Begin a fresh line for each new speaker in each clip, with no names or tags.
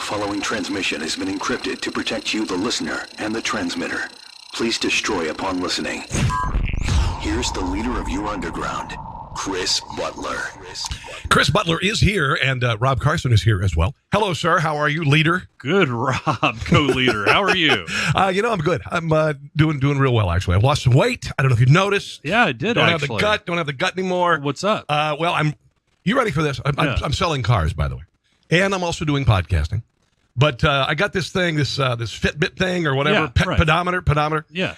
following transmission has been encrypted to protect you, the listener, and the transmitter. Please destroy upon listening. Here's the leader of your underground, Chris Butler.
Chris Butler is here, and Rob Carson is here as well. Hello, sir. How are you, leader?
Good, Rob, co-leader. How are you?
I'm good. I'm doing real well, actually. I've lost some weight. I don't know if you've noticed.
Yeah, I did,
Don't
actually.
have the gut anymore.
What's up?
You ready for this? I'm selling cars, by the way. And I'm also doing podcasting. But I got this thing, this Fitbit thing or whatever, pedometer.
Yeah.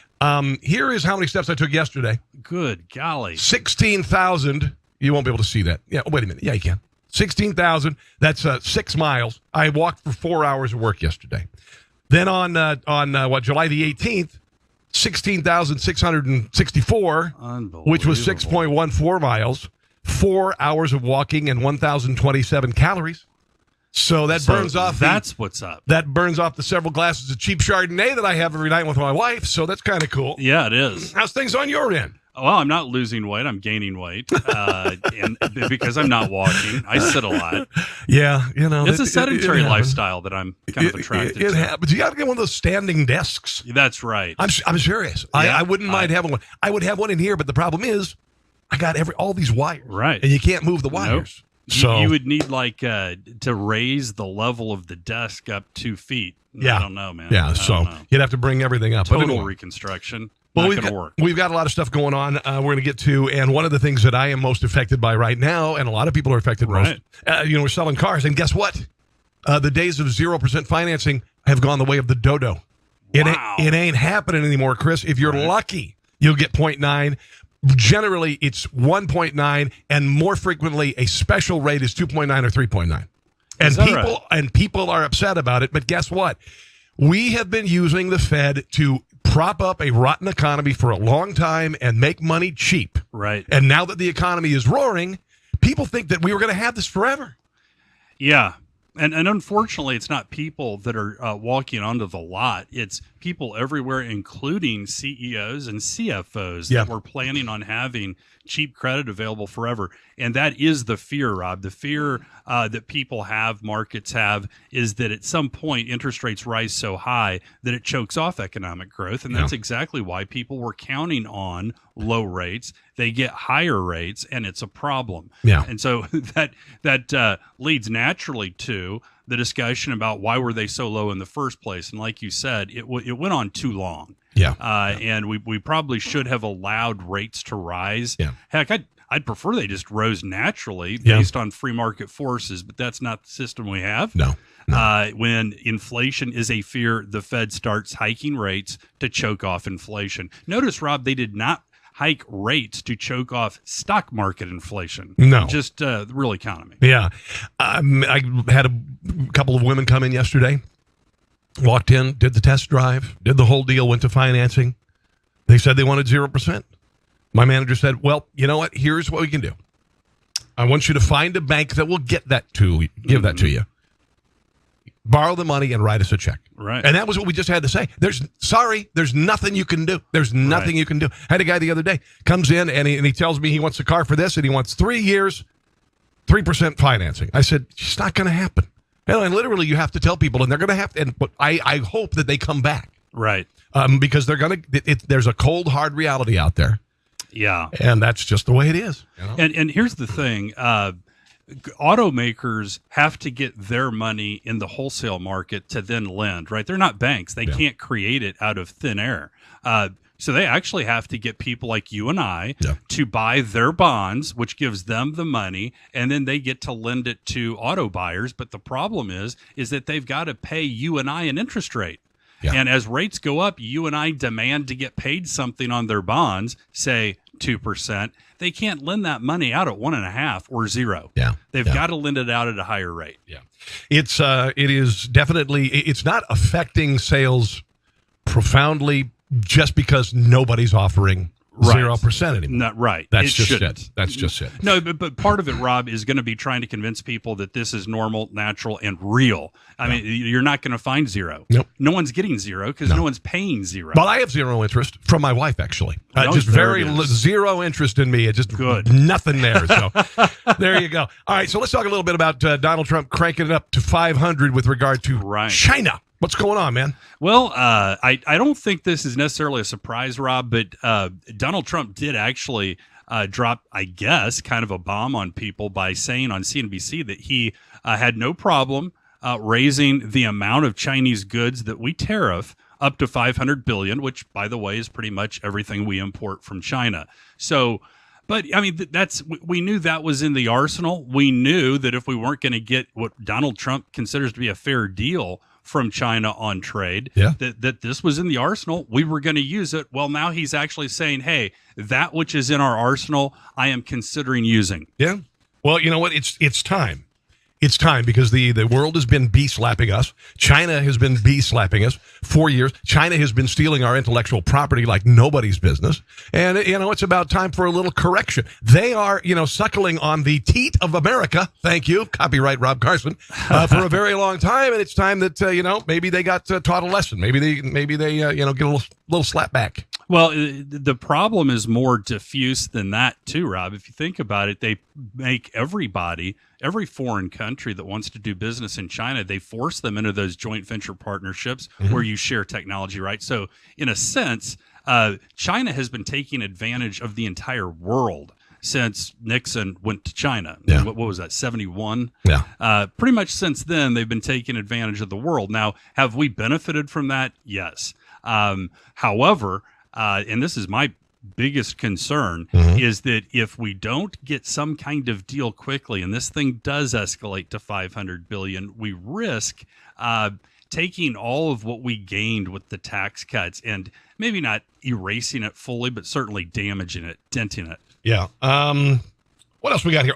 Here is how many steps I took yesterday.
Good golly.
16,000. You won't be able to see that. Yeah, wait a minute. Yeah, you can. 16,000. That's 6 miles. I walked for 4 hours of work yesterday. Then on July the 18th, 16,664, which was 6.14 miles, 4 hours of walking and 1,027 calories. So burns off.
That's what's up.
That burns off the several glasses of cheap Chardonnay that I have every night with my wife. So that's kind of cool.
Yeah, it is.
How's things on your end?
Well, I'm not losing weight. I'm gaining weight, and because I'm not walking, I sit a lot.
Yeah,
it's a sedentary lifestyle that I'm kind of attracted to.
It happens. You got to get one of those standing desks.
That's right.
I'm serious. Yeah, I wouldn't mind having one. I would have one in here, but the problem is, I got all these wires,
right?
And you can't move the wires. Nope. So
you would need to raise the level of the desk up 2 feet.
Yeah,
I don't know, man.
Yeah, so you'd have to bring everything up.
Total reconstruction. Well,
we've got a lot of stuff going on. We're going to get to, and one of the things that I am most affected by right now, and a lot of people are affected most. We're selling cars, and guess what? The days of 0% financing have gone the way of the dodo.
Wow.
It ain't happening anymore, Chris. If you're lucky, you'll get 0.9. Generally, it's 1.9, and more frequently, a special rate is 2.9 or 3.9. And people are upset about it. But guess what? We have been using the Fed to prop up a rotten economy for a long time and make money cheap.
Right.
And now that the economy is roaring, people think that we were going to have this forever.
Yeah. And unfortunately, it's not people that are walking onto the lot. It's people everywhere, including CEOs and CFOs that were planning on having cheap credit available forever. And that is the fear, Rob. The fear that people have, markets have, is that at some point interest rates rise so high that it chokes off economic growth. And that's exactly why people were counting on low rates. They get higher rates, and it's a problem.
Yeah.
And so that leads naturally to the discussion about why were they so low in the first place. And like you said, it went on too long.
Yeah.
And we probably should have allowed rates to rise.
Yeah.
Heck, I'd prefer they just rose naturally based on free market forces, but that's not the system we have.
No.
When inflation is a fear, the Fed starts hiking rates to choke off inflation. Notice, Rob, they did not hike rates to choke off stock market inflation.
No.
Just the real economy.
Yeah. I had a couple of women come in yesterday, walked in, did the test drive, did the whole deal, went to financing. They said they wanted 0%. My manager said, well, you know what? Here's what we can do. I want you to find a bank that will give that to you. Borrow the money and write us a check.
Right.
And that was what we just had to say. There's nothing you can do. There's nothing you can do. I had a guy the other day comes in and he tells me he wants a car for this and he wants 3 years, 3% financing. I said, it's not going to happen. And literally you have to tell people, and they're going to have to, but I hope that they come back.
Right.
Because they're going to, there's a cold, hard reality out there.
Yeah.
And that's just the way it is. You know?
And here's the thing. Automakers have to get their money in the wholesale market to then lend, right? They're not banks. They can't create it out of thin air. So they actually have to get people like you and I to buy their bonds, which gives them the money, and then they get to lend it to auto buyers. But the problem is that they've got to pay you and I an interest rate. Yeah. And as rates go up, you and I demand to get paid something on their bonds, say 2%. They can't lend that money out at 1.5 or 0.
Yeah.
They've got to lend it out at a higher rate.
Yeah. It is definitely, it's not affecting sales profoundly just because nobody's offering 0% anymore.
Not right.
That's just it. That's just it.
No, but part of it, Rob, is going to be trying to convince people that this is normal, natural, and real. I mean, you're not going to find zero.
Nope.
No one's getting zero because no one's paying zero.
But I have zero interest from my wife, actually. Just zero interest in me. It's just
good.
Nothing there. So there you go. All right, so let's talk a little bit about Donald Trump cranking it up to 500 with regard to China. What's going on, man?
Well, I don't think this is necessarily a surprise, Rob, but Donald Trump did actually drop, I guess, kind of a bomb on people by saying on CNBC that he had no problem raising the amount of Chinese goods that we tariff up to 500 billion, which, by the way, is pretty much everything we import from China. So, but I mean, we knew that was in the arsenal. We knew that if we weren't going to get what Donald Trump considers to be a fair deal from China on trade, that this was in the arsenal, we were going to use it. Well, now he's actually saying, hey, that which is in our arsenal, I am considering using.
Yeah. Well, you know what? It's time. It's time because the world has been bee-slapping us. China has been bee-slapping us for years. China has been stealing our intellectual property like nobody's business. And, it's about time for a little correction. They are, suckling on the teat of America. Thank you. Copyright Rob Carson. For a very long time. And it's time that, maybe they got taught a lesson. Maybe they get a little slap back.
Well, the problem is more diffuse than that, too, Rob. If you think about it, they make every foreign country that wants to do business in China, they force them into those joint venture partnerships where you share technology, right? So, in a sense, China has been taking advantage of the entire world since Nixon went to China.
Yeah.
What was that, 71?
Yeah.
Pretty much since then, they've been taking advantage of the world. Now, have we benefited from that? Yes. However, and this is my biggest concern, is that if we don't get some kind of deal quickly and this thing does escalate to 500 billion, we risk taking all of what we gained with the tax cuts and maybe not erasing it fully, but certainly damaging it, denting it.
Yeah. What else we got here?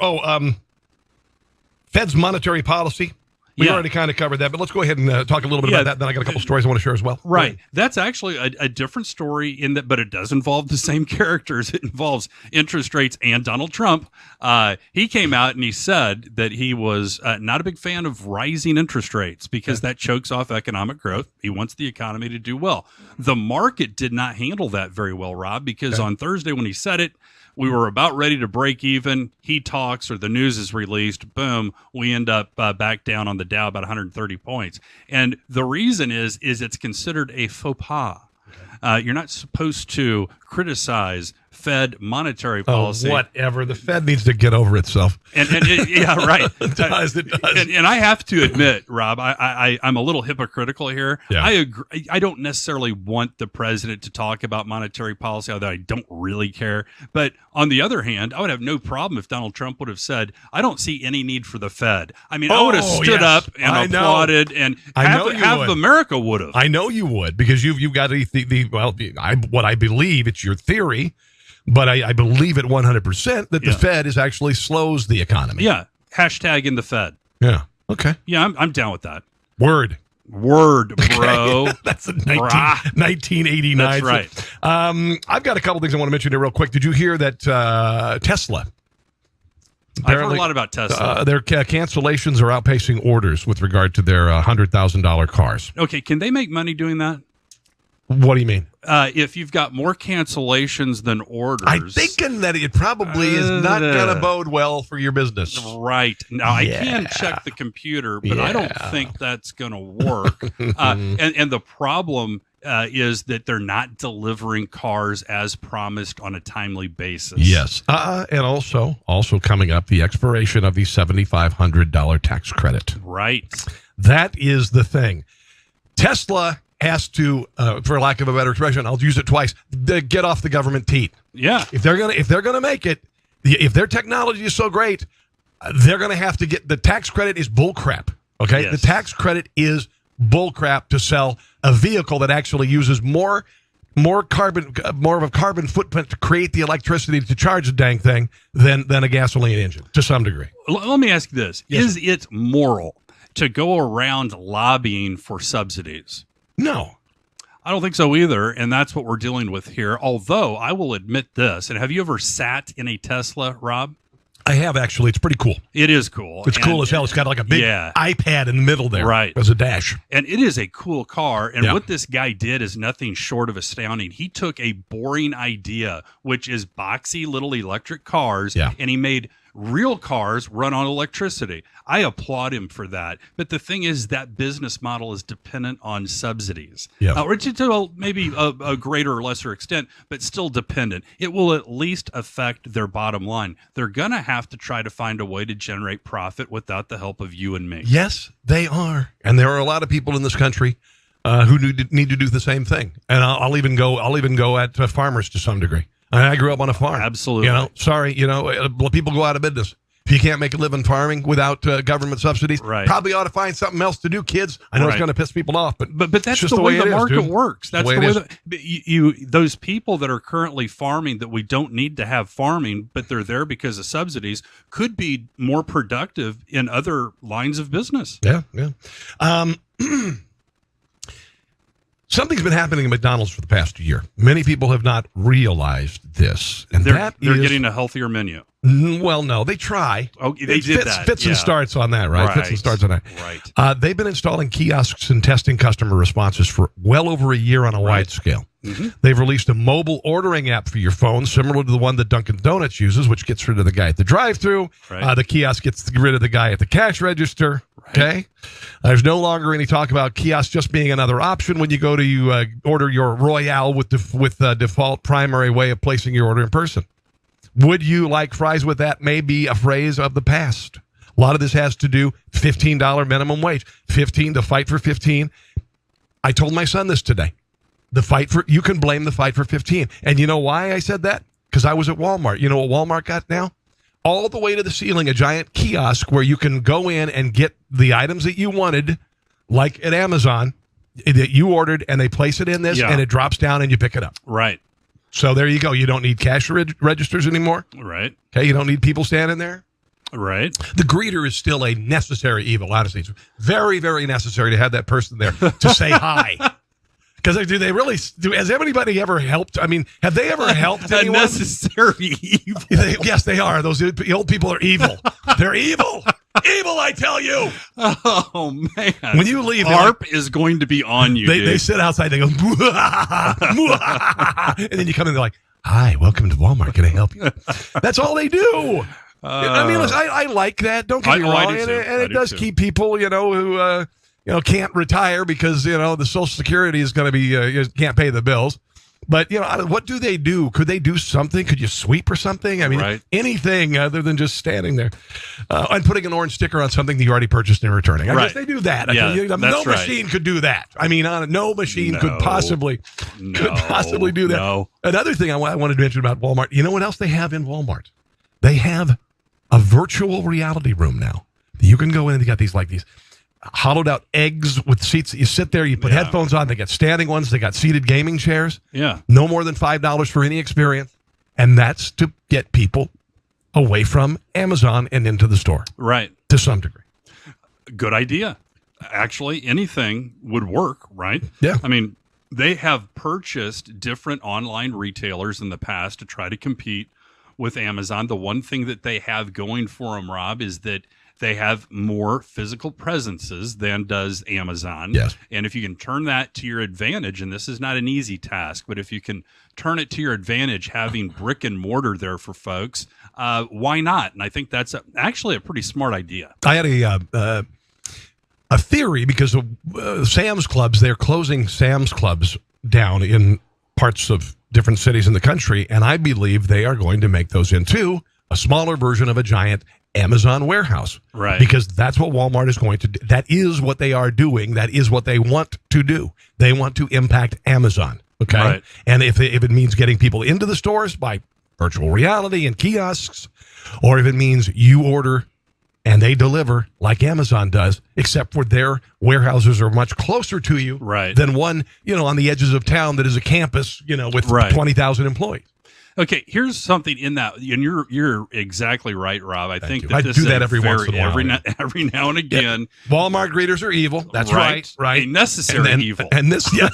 Fed's monetary policy. We already kind of covered that, but let's go ahead and talk a little bit about that. Then I got a couple stories I want to share as well.
Right. That's actually a different story in that, but it does involve the same characters. It involves interest rates and Donald Trump. He came out and he said that he was not a big fan of rising interest rates because that chokes off economic growth. He wants the economy to do well. The market did not handle that very well, Rob, because on Thursday when he said it, we were about ready to break even. He talks or the news is released. Boom. We end up back down on the Dow about 130 points. And the reason is it's considered a faux pas. You're not supposed to criticize Fed monetary policy.
Whatever. The Fed needs to get over itself.
And yeah, right.
It does.
And I have to admit, Rob, I'm a little hypocritical here.
Yeah.
I agree. I don't necessarily want the president to talk about monetary policy, although I don't really care. But on the other hand, I would have no problem if Donald Trump would have said, I don't see any need for the Fed. I mean, I would have stood up and applauded, and half of America would have.
I know you would, because you've got what I believe, it's your theory, but I believe it 100% that the Fed is actually slows the economy.
Yeah. Hashtag in the Fed.
Yeah. Okay.
Yeah, I'm down with that.
Word,
bro.
That's 1989.
That's right.
I've got a couple things I want to mention here real quick. Did you hear that Tesla?
I've heard a lot about Tesla.
Their cancellations are outpacing orders with regard to their $100,000 cars.
Okay, can they make money doing that?
What do you mean?
If you've got more cancellations than orders,
I'm thinking that it probably is not going to bode well for your business.
Right. Now, I can check the computer, but I don't think that's going to work. And the problem is that they're not delivering cars as promised on a timely basis.
Yes. And also coming up, the expiration of the $7,500 tax credit.
Right.
That is the thing. Tesla has to, for lack of a better expression, I'll use it twice, get off the government teat.
Yeah.
If they're gonna make it, if their technology is so great, they're gonna have to get the tax credit is bullcrap. Okay,
yes.
The tax credit is bullcrap to sell a vehicle that actually uses more of a carbon footprint to create the electricity to charge the dang thing than a gasoline engine to some degree.
Let me ask you this:
Yes,
is it moral to go around lobbying for subsidies?
No.
I don't think so either, and that's what we're dealing with here. Although I will admit this, and have you ever sat in a Tesla, Rob?
I have, actually. It's pretty cool.
It is cool.
It's cool as hell. It's got like a big iPad in the middle there.
Right.
As a dash.
And it is a cool car. And what this guy did is nothing short of astounding. He took a boring idea, which is boxy little electric cars, and he made real cars run on electricity. I applaud him for that. But the thing is, that business model is dependent on subsidies. Or to maybe a greater or lesser extent, but still dependent. It will at least affect their bottom line. They're going to have to try to find a way to generate profit without the help of you and me.
Yes, they are. And there are a lot of people in this country who need to do the same thing. And I'll even go at farmers to some degree. I grew up on a farm.
Absolutely.
Sorry, people go out of business. If you can't make a living farming without government subsidies, probably ought to find something else to do, kids. I know it's going to piss people off, but
that's just the way the market works. That's the way those people that are currently farming that we don't need to have farming, but they're there because of subsidies, could be more productive in other lines of business.
Yeah. Something's been happening at McDonald's for the past year. Many people have not realized this. And
they're getting a healthier menu.
Well, no, they try.
Oh, they did that.
Fits and starts on that, right? Fits and starts on that.
Right.
They've been installing kiosks and testing customer responses for well over a year on a wide scale. Mm-hmm. They've released a mobile ordering app for your phone, similar to the one that Dunkin' Donuts uses, which gets rid of the guy at the drive-thru. Right. The kiosk gets rid of the guy at the cash register. Right. Okay? There's no longer any talk about kiosks just being another option when you go to order your Royale with the default primary way of placing your order in person. Would you like fries with that? May be a phrase of the past. A lot of this has to do $15 minimum wage. 15 to fight for 15. I told my son this today. You can blame the fight for 15. And you know why I said that? Because I was at Walmart. You know what Walmart got now? All the way to the ceiling, a giant kiosk where you can go in and get the items that you wanted, like at Amazon, that you ordered, and they place it in this, and it drops down, and you pick it up.
Right.
So there you go. You don't need cash registers anymore.
Right.
Okay, you don't need people standing there.
Right.
The greeter is still a necessary evil, honestly. It's very, very necessary to have that person there to say hi. Because do they really? Has anybody ever helped? I mean, have they ever helped anyone?
A necessary evil.
Yes, they are. Those old people are evil. They're evil. Evil, I tell you.
Oh, man.
When you leave,
ARP is going to be on you,
They sit outside. They go, and then you come in, they're like, hi, welcome to Walmart. Can I help you? That's all they do. I mean, listen, I like that. Don't get me wrong. And it does keep people, who... can't retire because, the Social Security is going to be, can't pay the bills. But, what do they do? Could they do something? Could you sweep or something? I mean, anything other than just standing there and putting an orange sticker on something that you already purchased and returning. I guess they do that. No machine could do that. I mean, no machine could possibly do that. No. Another thing I wanted to mention about Walmart, you know what else they have in Walmart? They have a virtual reality room now. You can go in and they got these hollowed out eggs with seats that you sit there, you put headphones on, they got standing ones, they got seated gaming chairs.
Yeah.
No more than $5 for any experience. And that's to get people away from Amazon and into the store.
Right.
To some degree.
Good idea. Actually, anything would work, right?
Yeah.
I mean, they have purchased different online retailers in the past to try to compete with Amazon. The one thing that they have going for them, Rob, is that they have more physical presences than does Amazon.
Yes.
And if you can turn that to your advantage, and this is not an easy task, but if you can turn it to your advantage, having brick and mortar there for folks, why not? And I think that's actually a pretty smart idea.
I had a theory because of Sam's Clubs, they're closing Sam's Clubs down in parts of different cities in the country, and I believe they are going to make those into a smaller version of a giant Amazon warehouse.
Right.
Because that's what Walmart is going to do. That is what they are doing. That is what they want to do. They want to impact Amazon. Okay.
Right.
And if it means getting people into the stores by virtual reality and kiosks, or if it means you order and they deliver like Amazon does, except for their warehouses are much closer to you than one, on the edges of town that is a campus, with 20,000 employees.
Okay, here's something in that, and you're exactly right, Rob. I think that
I
this
do
is
that every once in a while.
Every now and again.
Walmart greeters are evil. That's right.
A necessary evil.
And this, yes.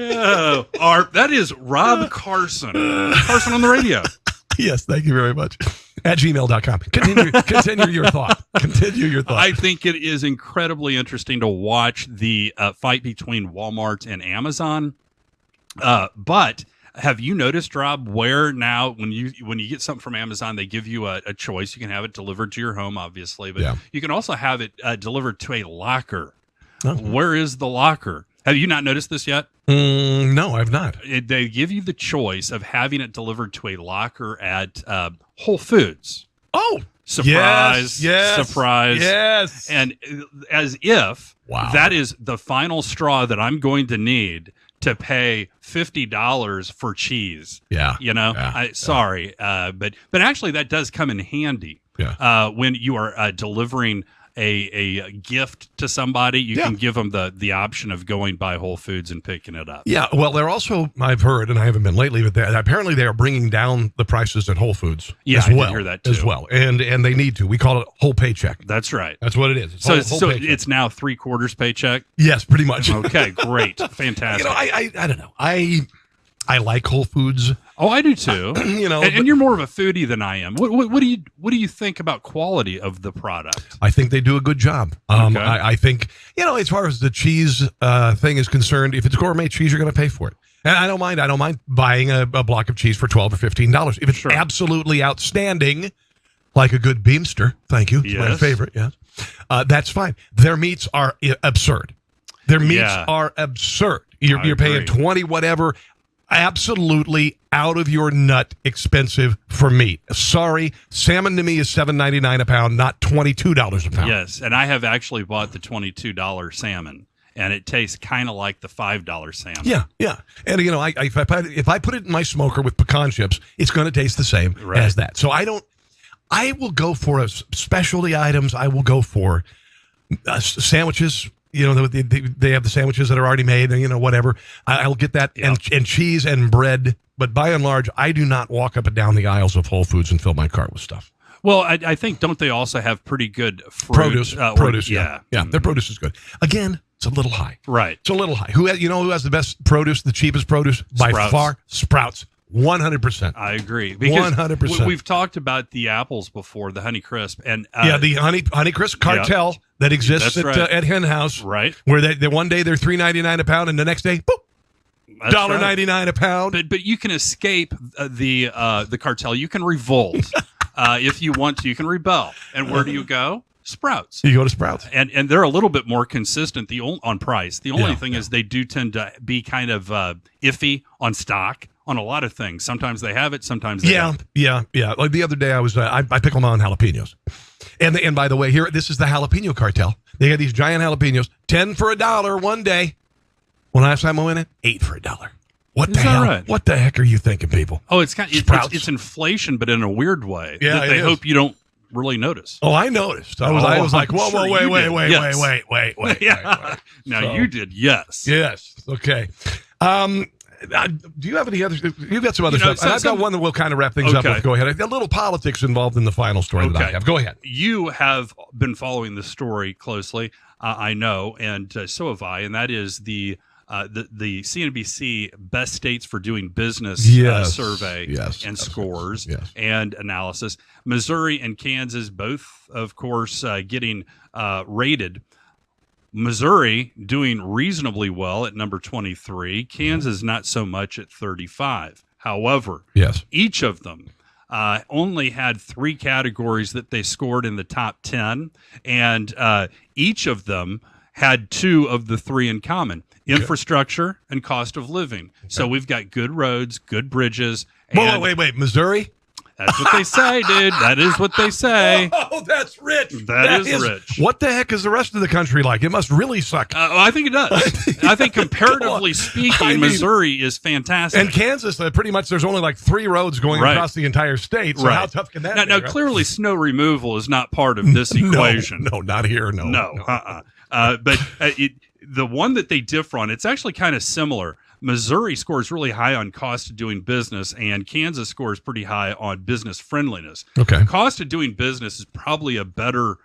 That is Rob Carson. Carson on the radio.
Yes, thank you very much. At gmail.com. Continue your thought. Continue your thought.
I think it is incredibly interesting to watch the fight between Walmart and Amazon. But have you noticed, Rob, where now when you get something from Amazon, they give you a choice. You can have it delivered to your home, obviously, but you can also have it delivered to a locker. Oh. Where is the locker? Have you not noticed this yet?
No, I've not.
They give you the choice of having it delivered to a locker at Whole Foods.
Oh,
surprise!
Yes,
surprise!
Yes,
and as if that is the final straw that I'm going to need to pay $50 for cheese.
Yeah,
sorry, but actually that does come in handy.
Yeah.
When you are delivering a gift to somebody, you can give them the option of going by Whole Foods and picking it up.
Yeah, well, they're also, I've heard, and I haven't been lately, but apparently they are bringing down the prices at Whole Foods as well. I did
hear that too.
As well, and they need to. We call it whole paycheck.
That's right.
That's what it is.
It's whole paycheck. It's now 3/4 paycheck?
Yes, pretty much.
Okay, great. Fantastic.
I don't know. I like Whole Foods.
Oh, I do too. And you're more of a foodie than I am. What do you think about quality of the product?
I think they do a good job.
Okay.
I think as far as the cheese thing is concerned, if it's gourmet cheese, you're going to pay for it. And I don't mind buying a block of cheese for $12 or $15 if it's absolutely outstanding, like a good Beamster. Thank you. It's my favorite. Yes, that's fine. Their meats are absurd. Their meats are absurd. You're paying 20 whatever. Absolutely out of your nut expensive for meat. Sorry, salmon to me is $7.99 a pound, not $22 a pound.
Yes, and I have actually bought the $22 salmon, and it tastes kind of like the $5 salmon.
Yeah. And if I put it in my smoker with pecan chips, it's going to taste the same as that. So I will go for specialty items. I will go for sandwiches. They have the sandwiches that are already made, and whatever. I'll get that and cheese and bread. But by and large, I do not walk up and down the aisles of Whole Foods and fill my cart with stuff.
Well, I think, don't they also have pretty good fruit?
Produce, yeah. Their produce is good. Again, it's a little high.
Right.
It's a little high. Who has the best produce, the cheapest produce? By far, Sprouts. 100%.
I agree. Because
100%.
We've talked about the apples before, the Honey Crisp, and
the Honey Crisp cartel that exists at Hen House, right? Where they one day they're $3.99 a pound, and the next day, boop, $1.99 a pound.
But you can escape the cartel. You can revolt if you want to. You can rebel. And where do you go? Sprouts.
You go to Sprouts,
and they're a little bit more consistent on price. The only thing is they do tend to be kind of iffy on stock on a lot of things. Sometimes they have it, sometimes they don't.
Yeah. Like the other day, I pickle my own jalapenos, and by the way, this is the jalapeno cartel. They got these giant jalapenos, 10 for $1 one day. When last time I went in, 8 for $1. What the hell? Right? What the heck are you thinking, people?
Oh, it's inflation, but in a weird way.
Yeah,
that they hope you don't really notice.
Oh, I noticed. I was like, whoa, wait.
Now you did, yes.
Yes. Okay. Do you have any other? You've got some other stuff. I've got one that we'll kind of wrap things up with. Go ahead. A little politics involved in the final story that I have. Go ahead.
You have been following the story closely, I know, and so have I. And that is the CNBC Best States for Doing Business survey and scores and analysis. Missouri and Kansas both, of course, getting rated. Missouri doing reasonably well at number 23. Kansas not so much at 35. However, each of them only had 3 categories that they scored in the top 10, and each of them had 2 of the 3 in common: infrastructure and cost of living. So we've got good roads, good bridges.
Wait, Missouri?
That's what they say, dude. That is what they say.
Oh, that's rich.
That is rich.
What the heck is the rest of the country like? It must really suck.
I think it does. I think comparatively speaking, Missouri is fantastic.
And Kansas, pretty much there's only like 3 roads going across the entire state. So how tough can that be?
Now, clearly snow removal is not part of this equation.
No, not here. No.
But the one that they differ on, it's actually kind of similar. Missouri scores really high on cost of doing business, and Kansas scores pretty high on business friendliness.
Okay.
Cost of doing business is probably a better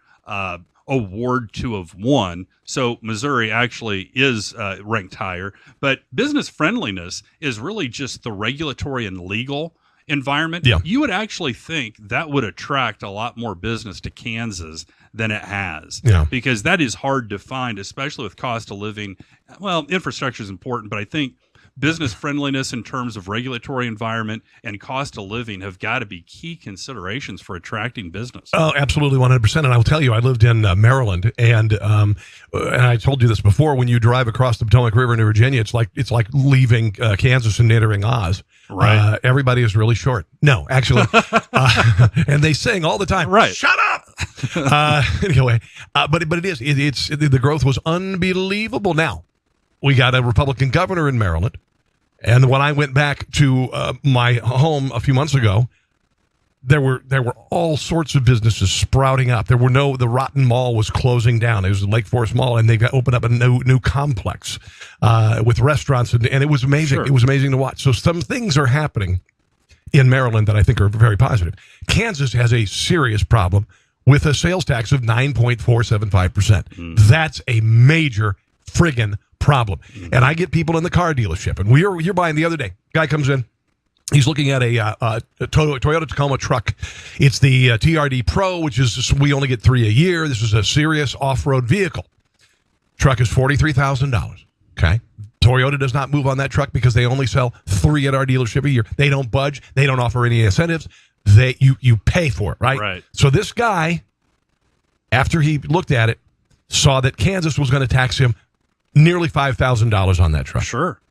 award to have won. So Missouri actually is ranked higher. But business friendliness is really just the regulatory and legal environment.
Yeah.
You would actually think that would attract a lot more business to Kansas than it has.
Yeah.
Because that is hard to find, especially with cost of living. Well, infrastructure is important, but I think business friendliness in terms of regulatory environment and cost of living have got to be key considerations for attracting business.
Oh, absolutely, 100%. And I will tell you, I lived in Maryland, and I told you this before. When you drive across the Potomac River into Virginia, it's like leaving Kansas and entering Oz.
Right.
Everybody is really short. No, actually, and they sing all the time.
Right.
Shut up. Anyway, but it is. It's the growth was unbelievable. Now we got a Republican governor in Maryland. And when I went back to my home a few months ago, there were all sorts of businesses sprouting up. The Rotten Mall was closing down. It was the Lake Forest Mall, and they've opened up a new complex with restaurants, and it was amazing.
Sure.
It was amazing to watch. So some things are happening in Maryland that I think are very positive. Kansas has a serious problem with a sales tax of 9.475%. That's a major friggin' problem. And I get people in the car dealership, and you're buying the other day. Guy comes in. He's looking at a Toyota Tacoma truck. It's the TRD Pro, which is we only get 3 a year. This is a serious off-road vehicle. Truck is $43,000. Okay. Toyota does not move on that truck because they only sell 3 at our dealership a year. They don't budge. They don't offer any incentives. You pay for it, right?
Right.
So this guy, after he looked at it, saw that Kansas was going to tax him nearly $5,000 on that truck.
Sure.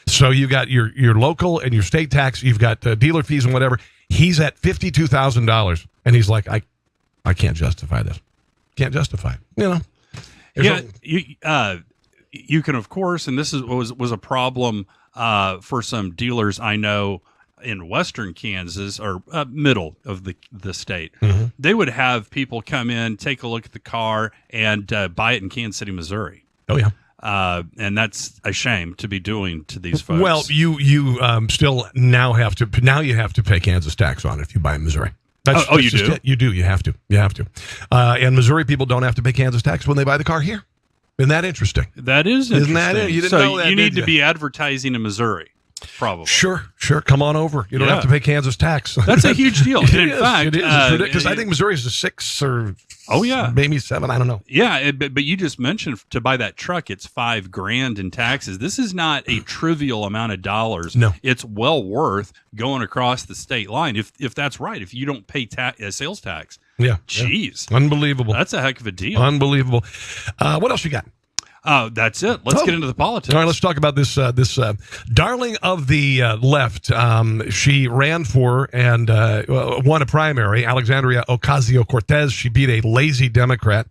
So you got your local and your state tax. You've got dealer fees and whatever. He's at $52,000, and he's like, I can't justify this. Can't justify it. You know.
You can, of course, and this was a problem for some dealers I know in western Kansas or middle of the state. Mm-hmm. They would have people come in, take a look at the car, and buy it in Kansas City, Missouri.
Oh yeah.
And that's a shame to be doing to these folks.
Well, you still now have to pay Kansas tax on it if you buy in Missouri. That's
you do?
It. You do. You have to. And Missouri people don't have to pay Kansas tax when they buy the car here. Isn't that interesting?
That is interesting.
Isn't that it? You didn't know that,
you need
did
to be advertising in Missouri, probably.
Sure. Come on over. You don't have to pay Kansas tax.
That's a huge deal. And in fact,
it is. Because I think Missouri is a 6 or maybe 7. I don't know.
Yeah, but you just mentioned to buy that truck, it's $5,000 in taxes. This is not a trivial amount of dollars.
No,
it's well worth going across the state line if that's right. If you don't pay sales tax.
Yeah.
Jeez.
Yeah. Unbelievable.
That's a heck of a deal.
Unbelievable. What else you got?
That's it. Let's get into the politics.
All right, let's talk about this darling of the left. She ran for and won a primary, Alexandria Ocasio-Cortez. She beat a lazy Democrat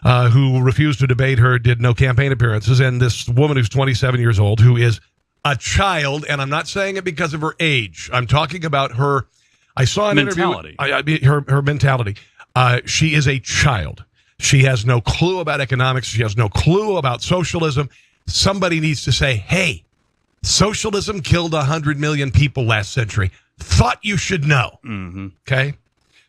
who refused to debate her, did no campaign appearances. And this woman who's 27 years old, who is a child, and I'm not saying it because of her age. I'm talking about her. I saw an
mentality.
interview. Her mentality. She is a child. She has no clue about economics. She has no clue about socialism. Somebody needs to say, hey, socialism killed 100 million people last century. Thought you should know. Mm-hmm. Okay?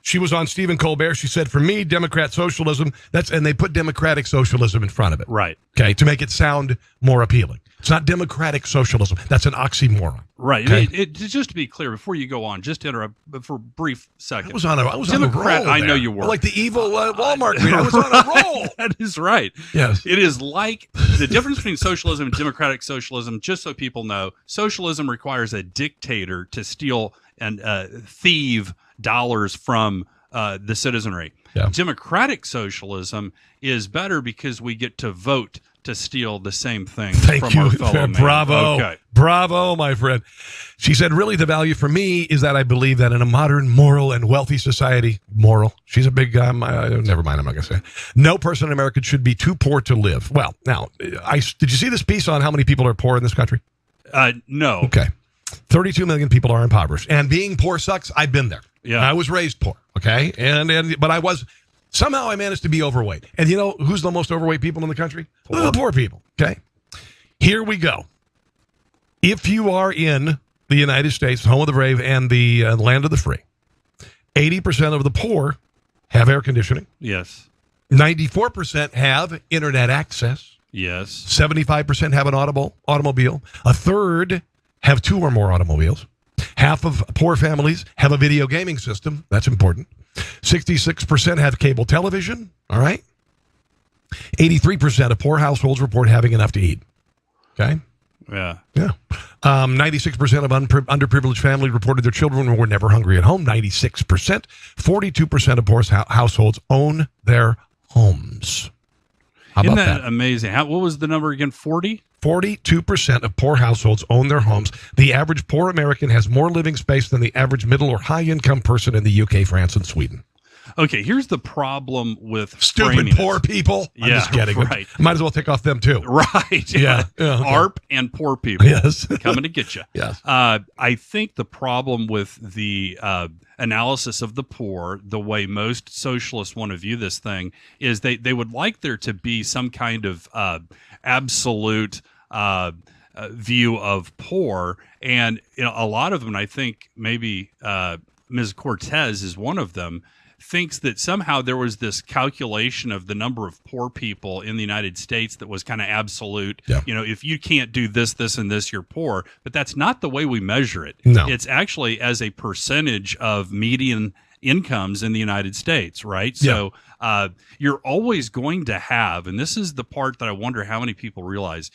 She was on Stephen Colbert. She said, for me, Democrat socialism, and they put democratic socialism in front of it.
Right.
Okay, to make it sound more appealing. It's not democratic socialism. That's an oxymoron.
Right.
Okay?
Just to be clear, before you go on, just to interrupt for a brief second.
I was on a roll
I know
there.
you were.
Like the evil Walmart. I was on a roll.
That is right.
Yes.
It is like the difference between socialism and democratic socialism, just so people know, socialism requires a dictator to steal and thieve dollars from the citizenry.
Yeah.
Democratic socialism is better because we get to vote to steal the same thing
Thank
from
you.
our fellow man.
Bravo.
Okay.
Bravo, my friend. She said, really, the value for me is that I believe that in a modern, moral, and wealthy society, she's a big, never mind, I'm not going to say it. No person in America should be too poor to live. Well, now, did you see this piece on how many people are poor in this country?
No.
Okay. 32 million people are impoverished. And being poor sucks. I've been there.
Yeah.
I was raised poor, okay? But somehow I managed to be overweight. And you know who's the most overweight people in the country? The poor people, okay? Here we go. If you are in the United States, home of the brave and the land of the free, 80% of the poor have air conditioning.
Yes.
94% have internet access.
Yes.
75% have an automobile. A third have 2 or more automobiles. Half of poor families have a video gaming system. That's important. 66% have cable television. All right. 83% of poor households report having enough to eat. Okay.
Yeah.
96% of underprivileged families reported their children were never hungry at home. 96%. 42% of poor households own their homes. How
Isn't
about
that
that?
amazing? What was the number again? 40?
42% of poor households own their homes. The average poor American has more living space than the average middle or high-income person in the UK, France, and Sweden.
Okay, here's the problem with
Stupid
framing
poor
it.
people. I'm just kidding.
Right.
Might as well take off them, too.
Right.
Yeah. Okay.
ARP and poor people.
Yes.
Coming to get you.
Yes.
I think the problem with the analysis of the poor, the way most socialists want to view this thing, is they would like there to be some kind of absolute view of poor. And a lot of them, I think maybe Ms. Cortez is one of them, thinks that somehow there was this calculation of the number of poor people in the United States that was kind of absolute.
Yeah.
If you can't do this, this, and this, you're poor. But that's not the way we measure it.
No.
It's actually as a percentage of median incomes in the United States, right?
Yeah.
So you're always going to have, and this is the part that I wonder how many people realize,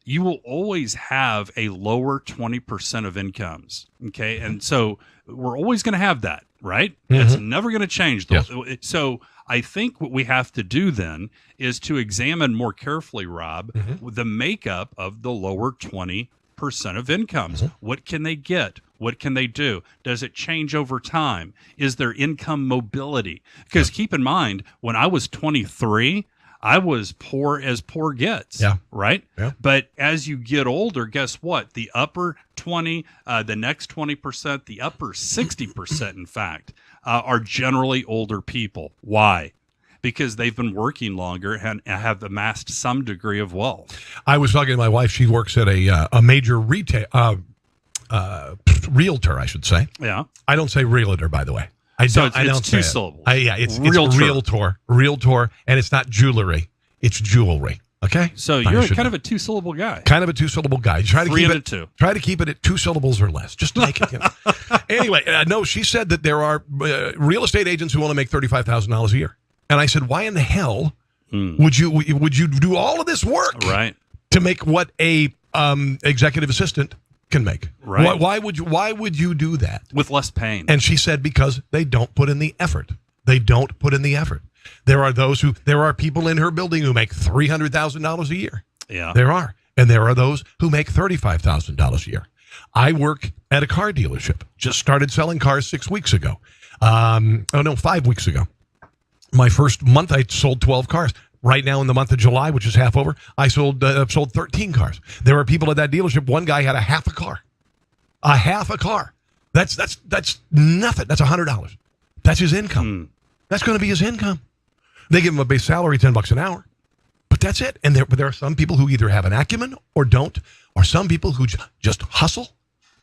you will always have a lower 20% of incomes, okay? And so we're always going to have that, right? It's never going to change.
Yes.
So I think what we have to do then is to examine more carefully, Rob, the makeup of the lower 20% of incomes. What can they get? What can they do? Does it change over time? Is there income mobility? Because keep in mind, when I was 23, I was poor as poor gets, right?
Yeah.
But as you get older, guess what? The upper 20, the next 20%, the upper 60%, in fact, are generally older people. Why? Because they've been working longer and have amassed some degree of wealth.
I was talking to my wife. She works at a major retail realtor, I should say.
Yeah.
I don't say realtor, by the way.
It's
say
two
it.
syllables.
It's realtor, and it's not jewelry. It's jewelry. Okay.
So you're kind of a two-syllable guy.
Kind of a two-syllable guy. Try to
Three
keep
and
it.
a two.
Try to keep it at 2 syllables or less. Just make it. Anyway, no. She said that there are real estate agents who only make $35,000 a year, and I said, why in the hell would you do all of this work to make what a executive assistant can make?
Right.
Why would you do that
with less pain?
And she said, because they don't put in the effort. They don't put in the effort. There are people in her building who make $300,000 a year.
Yeah.
There are. And there are those who make $35,000 a year. I work at a car dealership. Just started selling cars 6 weeks ago. 5 weeks ago. My first month, I sold 12 cars. Right now in the month of July, which is half over, I sold 13 cars. There are people at that dealership. One guy had a half a car. A half a car. That's nothing. That's $100. That's his income. That's going to be his income. They give him a base salary, $10 an hour, but that's it. And there are some people who either have an acumen or don't, or some people who just hustle.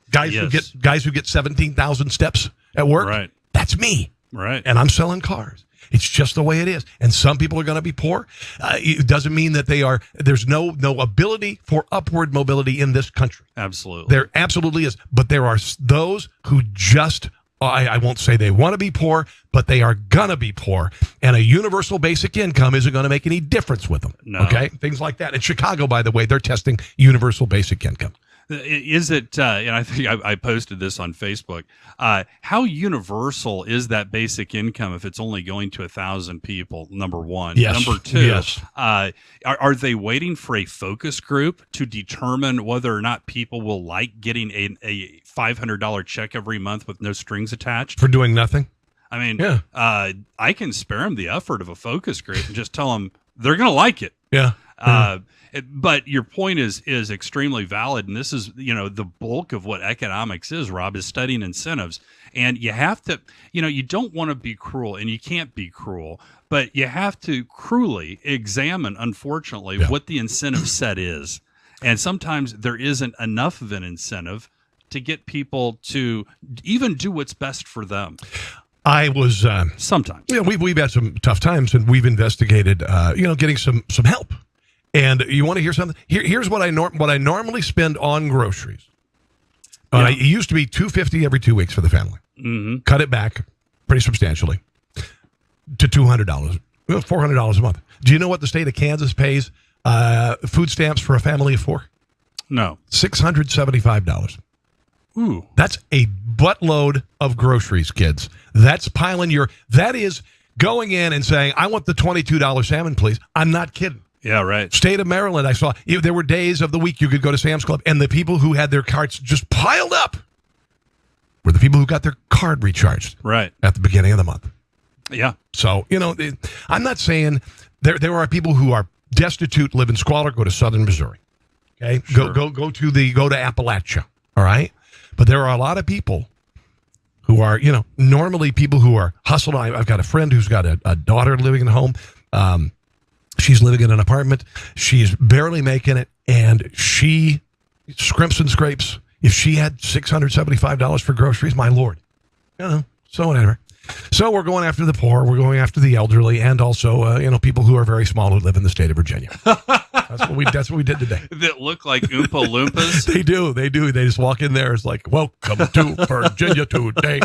Guys who get 17,000 steps at work.
Right.
That's me.
Right.
And I'm selling cars. It's just the way it is. And some people are going to be poor. It doesn't mean that there's no ability for upward mobility in this country.
Absolutely.
There absolutely is. But there are those who just, I won't say they want to be poor, but they are going to be poor. And a universal basic income isn't going to make any difference with them.
No.
Okay? Things like that. In Chicago, by the way, they're testing universal basic income.
Is it, and I think I posted this on Facebook, how universal is that basic income if it's only going to 1,000 people, number one?
Yes.
Number two,
Yes.
Are they waiting for a focus group to determine whether or not people will like getting a $500 check every month with no strings attached?
For doing nothing?
I mean,
Yeah.
I can spare them the effort of a focus group and just tell them they're going to like it.
Yeah.
But your point is extremely valid, and this is the bulk of what economics is, Rob, is studying incentives. And you have to, you don't want to be cruel, and you can't be cruel, but you have to cruelly examine, unfortunately, what the incentive set is. And sometimes there isn't enough of an incentive to get people to even do what's best for them.
I was
sometimes.
We've had some tough times, and we've investigated getting some help. And you want to hear something? Here's what I normally spend on groceries. It used to be $250 every 2 weeks for the family.
Mm-hmm.
Cut it back pretty substantially to $200, $400 a month. Do you know what the state of Kansas pays food stamps for a family of 4?
No.
$675.
Ooh.
That's a buttload of groceries, kids. That is going in and saying, I want the $22 salmon, please. I'm not kidding.
Yeah, right.
State of Maryland, I saw there were days of the week you could go to Sam's Club, and the people who had their carts just piled up were the people who got their card recharged
right
at the beginning of the month.
Yeah.
So, I'm not saying there are people who are destitute, live in squalor, go to southern Missouri. Okay?
Sure.
Go to Appalachia. All right? But there are a lot of people who are, normally people who are hustling. I've got a friend who's got a daughter living at home. She's living in an apartment. She's barely making it, and she scrimps and scrapes. If she had $675 for groceries, my Lord. So whatever. So we're going after the poor. We're going after the elderly, and also, people who are very small who live in the state of Virginia. That's what we did today.
That look like Oompa Loompas.
They do. They just walk in there. It's like, welcome to Virginia today.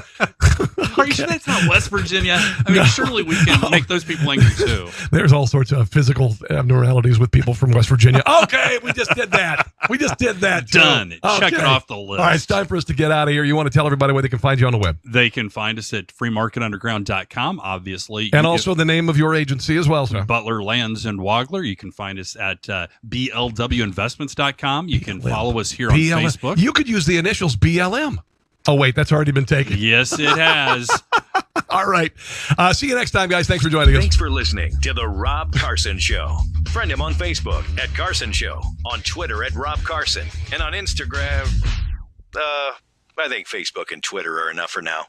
Are you sure that's not West Virginia? I mean, surely we can make those people angry too.
There's all sorts of physical abnormalities with people from West Virginia. Okay, we just did that.
Done.
Okay.
Check it off the list.
All right, it's time for us to get out of here. You want to tell everybody where they can find you on the web?
They can find us at freemarketunderground.com, obviously.
And also the name of your agency as well, sir.
Butler Lands and Wagler. You can find us at blwinvestments.com. You can follow us here on Facebook.
You could use the initials BLM. Oh, wait, that's already been taken.
Yes, it has.
All right. See you next time, guys. Thanks for joining us.
Thanks for listening to The Rob Carson Show. Friend him on Facebook at Carson Show, on Twitter at Rob Carson, and on Instagram, I think Facebook and Twitter are enough for now.